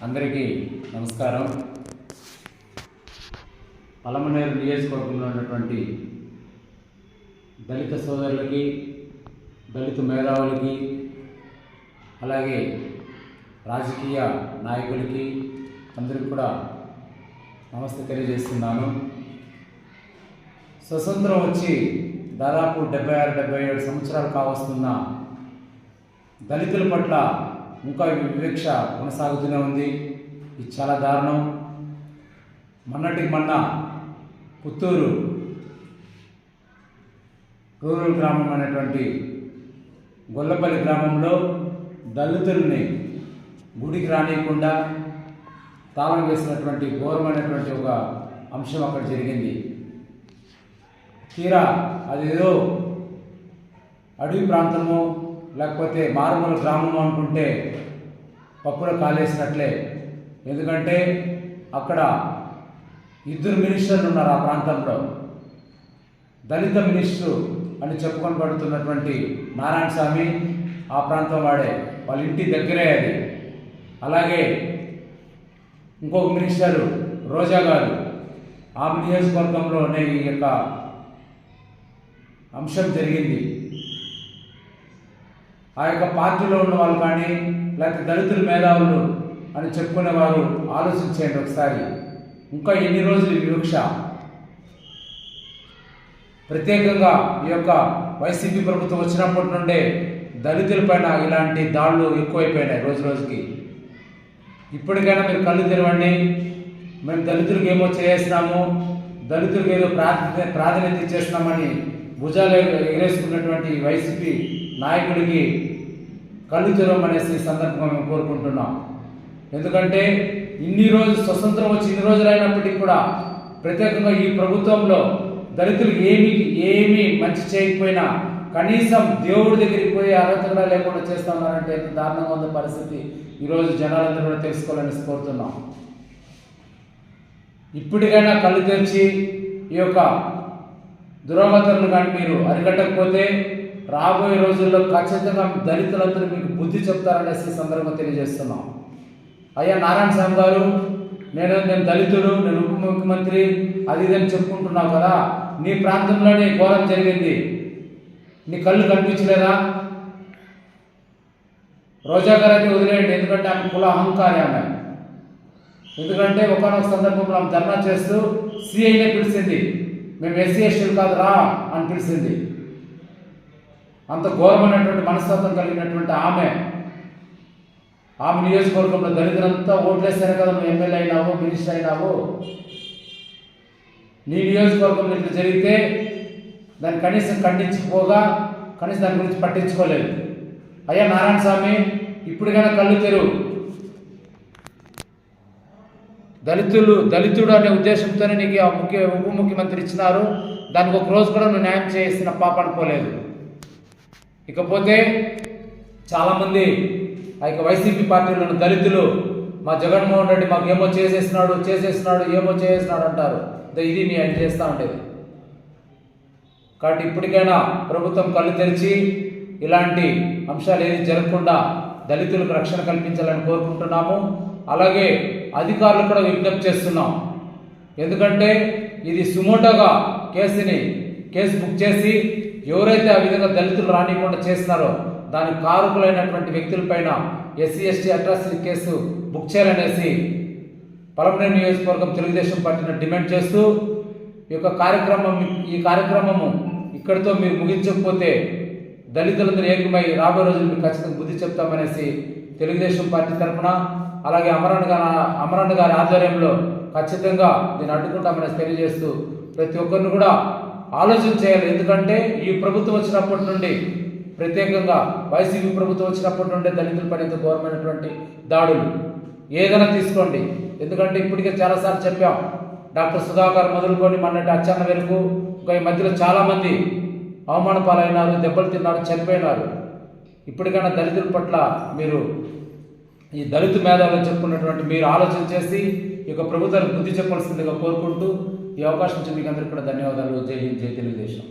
అందరికీ నమస్కారం. పలమనేరు నియోజకవర్గంలో ఉన్నటువంటి దళిత సోదరులకి, దళిత మేధావులకి, అలాగే రాజకీయ నాయకులకి అందరికీ కూడా నమస్తే తెలియజేస్తున్నాను. స్వతంత్రం వచ్చి దాదాపు 76-77 సంవత్సరాలు కావస్తున్న దళితుల పట్ల ఇంకా వివక్ష కొనసాగుతూనే ఉంది. ఇది చాలా దారుణం. మొన్నటికి మొన్న పుత్తూరు రూరల్ గ్రామం అనేటువంటి గొల్లపల్లి గ్రామంలో దళితుల్ని గుడికి రానియకుండా తాళం వేసినటువంటి ఘోరమైనటువంటి ఒక అంశం అక్కడ జరిగింది. తీరా అదేదో అడవి ప్రాంతము లేకపోతే మారుమూల గ్రామము అనుకుంటే పప్పులో కాలేసినట్లే. ఎందుకంటే అక్కడ 2 మినిస్టర్లు ఉన్నారు ఆ ప్రాంతంలో. దళిత మినిస్టరు అని చెప్పుకొని పడుతున్నటువంటి నారాయణ స్వామి ఆ ప్రాంతం వాడే, వాళ్ళ ఇంటి దగ్గరే అది. అలాగే ఇంకొక మినిస్టరు రోజా గారు, ఆ నియోజకవర్గంలోనే ఈ యొక్క అంశం జరిగింది. ఆ యొక్క పార్టీలో ఉన్న వాళ్ళు కానీ లేకపోతే దళితుల మేధావులు అని చెప్పుకునేవారు ఆలోచించేయండి ఒకసారి. ఇంకా ఎన్ని రోజులు వివక్ష? ప్రత్యేకంగా ఈ యొక్క వైసీపీ ప్రభుత్వం వచ్చినప్పటి నుండే దళితులపైన ఇలాంటి దాడులు ఎక్కువైపోయినాయి రోజు రోజుకి. ఇప్పటికైనా మీరు కళ్ళు తెరవండి. మేము దళితులకు ఏమో చేసినాము, దళితులకు ఏదో ప్రాధాన్యత ఇచ్చేస్తున్నామని భుజాలు ఎగరేసుకున్నటువంటి వైసీపీ నాయకుడికి కళ్ళు తెరవమనేసి సందర్భంగా మేము కోరుకుంటున్నాం. ఎందుకంటే ఇన్ని రోజులు స్వతంత్రం వచ్చి ఇన్ని రోజులు అయినప్పటికీ కూడా ప్రత్యేకంగా ఈ ప్రభుత్వంలో దళితులకు ఏమీ మంచి చేయకపోయినా కనీసం దేవుడి దగ్గరికి పోయి అర్హత కూడా లేకుండా చేస్తున్నారంటే ఎంత దారుణంగా ఉన్న పరిస్థితి ఈరోజు జనాలందరూ కూడా తెలుసుకోవాలని కోరుతున్నాం. ఇప్పటికైనా కళ్ళు తెరిచి ఈ యొక్క దురాగతులను కానీ మీరు అరికట్టకపోతే రాబోయే రోజుల్లో ఖచ్చితంగా దళితులందరూ మీకు బుద్ధి చెప్తారనేసి సందర్భంగా తెలియజేస్తున్నాం. అయ్యా నారాయణ స్వామి గారు, నేను దళితుడు, నేను ఉప ముఖ్యమంత్రి అది ఇదని చెప్పుకుంటున్నావు కదా, నీ ప్రాంతంలోనే ఘోరం జరిగింది, నీ కళ్ళు కనిపించలేదా? రోజా గారు అయితే వదిలేయండి, ఎందుకంటే ఆమె కుల అహంకారి. ఆమె ఎందుకంటే ఒకనొక సందర్భంలో ఆమె ధర్నా చేస్తూ సిఐనే పిలిచింది, మేము ఎస్సీ ఎస్టీలు కాదు రా అని పిలిచింది. అంత ఘోరమైనటువంటి మనస్తత్వం కలిగినటువంటి ఆమె నియోజకవర్గంలో దళితులంతా ఓట్లేస్తేనే కదా నువ్వు ఎమ్మెల్యే అయినావు, మినిస్టర్ అయినావు. నీ నియోజకవర్గంలో ఇట్లా జరిగితే దాన్ని కనీసం ఖండించకపోగా కనీసం దాని గురించి పట్టించుకోలేదు. అయ్యా నారాయణ స్వామి, ఇప్పటికైనా కళ్ళు తెరువు. దళితుడు అనే ఉద్దేశంతోనే నీకు ఉప ముఖ్యమంత్రి ఇచ్చినారు, దానికి ఒక రోజు కూడా నువ్వు న్యాయం చేసిన పాప అనుకోలేదు. ఇకపోతే చాలామంది ఆ యొక్క వైసీపీ పార్టీలో ఉన్న దళితులు మా జగన్మోహన్ రెడ్డి మాకు ఏమో చేసేసినాడు ఏమో చేసేసినాడు అంటారు. ఇది నీ ఆయన చేస్తూ ఉండేది. కాబట్టి ఇప్పటికైనా ప్రభుత్వం కళ్ళు తెరిచి ఇలాంటి అంశాలు ఏది జరగకుండా దళితులకు రక్షణ కల్పించాలని కోరుకుంటున్నాము. అలాగే అధికారులు కూడా విజ్ఞప్తి చేస్తున్నాం. ఎందుకంటే ఇది సుమోటోగా కేసు బుక్ చేసి ఎవరైతే ఆ విధంగా దళితులు రానియకుండా చేస్తున్నారో దానికి కారకులైనటువంటి వ్యక్తులపైన SC ST atrocity case book చేయాలనేసి పలమనేరు నియోజకవర్గం తెలుగుదేశం పార్టీని డిమాండ్ చేస్తూ ఈ కార్యక్రమము ఇక్కడితో మీరు ముగించకపోతే దళితులందరూ ఏకమై రాబోయే రోజులు మీకు ఖచ్చితంగా బుద్ధి చెప్తామనేసి తెలుగుదేశం పార్టీ తరఫున, అలాగే అమరన్న గారి ఆధ్వర్యంలో ఖచ్చితంగా దీన్ని అడ్డుకుంటామనేసి తెలియజేస్తూ ప్రతి ఒక్కరిని కూడా ఆలోచన చేయాలి. ఎందుకంటే ఈ ప్రభుత్వం వచ్చినప్పటి నుండి ప్రత్యేకంగా వైసీపీ ప్రభుత్వం వచ్చినప్పటి నుండే దళితుల పైన ఇంత ఘోరమైనటువంటి దాడులు ఏదైనా తీసుకోండి. ఎందుకంటే ఇప్పటికే చాలాసార్లు చెప్పాం, డాక్టర్ సుధాకర్ మొదలుకొని మొన్నటి అచ్చన్న వరకు ఇంకా ఈ మధ్యలో చాలామంది అవమాన పాలైనారు, దెబ్బలు తిన్నారు, చనిపోయినారు. ఇప్పటికైనా దళితుల పట్ల మీరు ఈ దళిత మేధావులు చెప్పుకున్నటువంటి మీరు ఆలోచన చేసి ఈ యొక్క ప్రభుత్వానికి బుద్ధి చెప్పాల్సిందిగా కోరుకుంటూ ఈ అవకాశం ఇచ్చి మీకు అందరికీ కూడా ధన్యవాదాలు. జై హింద్, జై తెలుగుదేశం.